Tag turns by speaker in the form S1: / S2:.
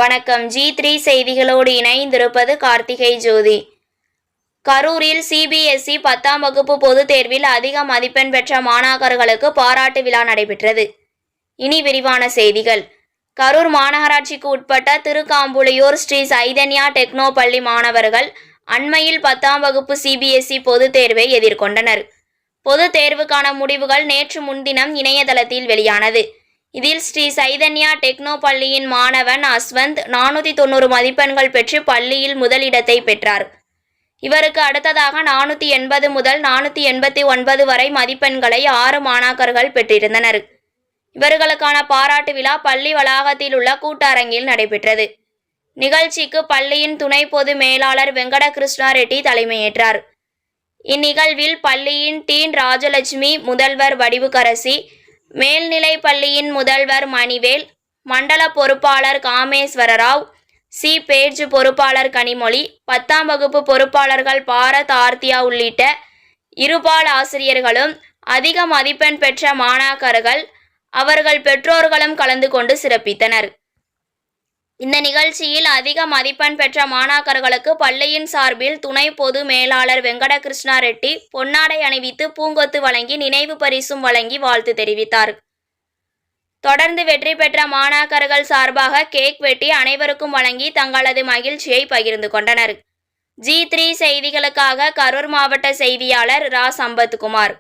S1: வணக்கம். G3 செய்திகளோடு இணைந்திருப்பது கார்த்திகை ஜோதி. கரூரில் சிபிஎஸ்இ 10ஆம் வகுப்பு பொதுத் தேர்வில் அதிக மதிப்பெண் பெற்ற மாணாக்கர்களுக்கு பாராட்டு விழா நடைபெற்றது. இனி விரிவான செய்திகள். கரூர் மாநகராட்சிக்கு உட்பட்ட திருக்காம்புலியூர் ஸ்ரீ சைதன்யா டெக்னோ பள்ளி மாணவர்கள் அண்மையில் 10ஆம் வகுப்பு சிபிஎஸ்இ பொதுத் தேர்வை எதிர்கொண்டனர். பொதுத் தேர்வுக்கான முடிவுகள் நேற்று முன்தினம் இணையதளத்தில் வெளியானது. இதில் ஸ்ரீ சைதன்யா டெக்னோ பள்ளியின் மாணவன் அஸ்வந்த் 490 மதிப்பெண்கள் பெற்று பள்ளியில் முதலிடத்தை பெற்றார். இவருக்கு அடுத்ததாக 480 முதல் 489 வரை மதிப்பெண்களை 6 மாணாக்கர்கள் பெற்றிருந்தனர். இவர்களுக்கான பாராட்டு விழா பள்ளி வளாகத்தில் உள்ள கூட்டரங்கில் நடைபெற்றது. நிகழ்ச்சிக்கு பள்ளியின் துணை பொது மேலாளர் வெங்கடகிருஷ்ணா ரெட்டி தலைமையேற்றார். இந்நிகழ்வில் பள்ளியின் டீன் ராஜலட்சுமி, முதல்வர் வடிவுக்கரசி, மேல்நிலை பள்ளியின் முதல்வர் மணிவேல், மண்டல பொறுப்பாளர் காமேஸ்வரராவ், சி பேஜ் பொறுப்பாளர் கனிமொழி, 10ஆம் வகுப்பு பொறுப்பாளர்கள் பாரத், ஆர்த்தியா உள்ளிட்ட இருபால் ஆசிரியர்களும் அதிக மதிப்பெண் பெற்ற மாணாக்கர்கள் அவர்கள் பெற்றோர்களும் கலந்து கொண்டு சிறப்பித்தனர். இந்த நிகழ்ச்சியில் அதிக மதிப்பெண் பெற்ற மாணாக்கர்களுக்கு பள்ளியின் சார்பில் துணை பொது மேலாளர் வெங்கடகிருஷ்ணா ரெட்டி பொன்னாடை அணிவித்து பூங்கொத்து வழங்கி நினைவு பரிசும் வழங்கி வாழ்த்து தெரிவித்தார். தொடர்ந்து வெற்றி பெற்ற மாணாக்கர்கள் சார்பாக கேக் வெட்டி அனைவருக்கும் வழங்கி தங்களது மகிழ்ச்சியை பகிர்ந்து கொண்டனர். G3 செய்திகளுக்காக கரூர் மாவட்ட செய்தியாளர் ரா. சம்பத்குமார்.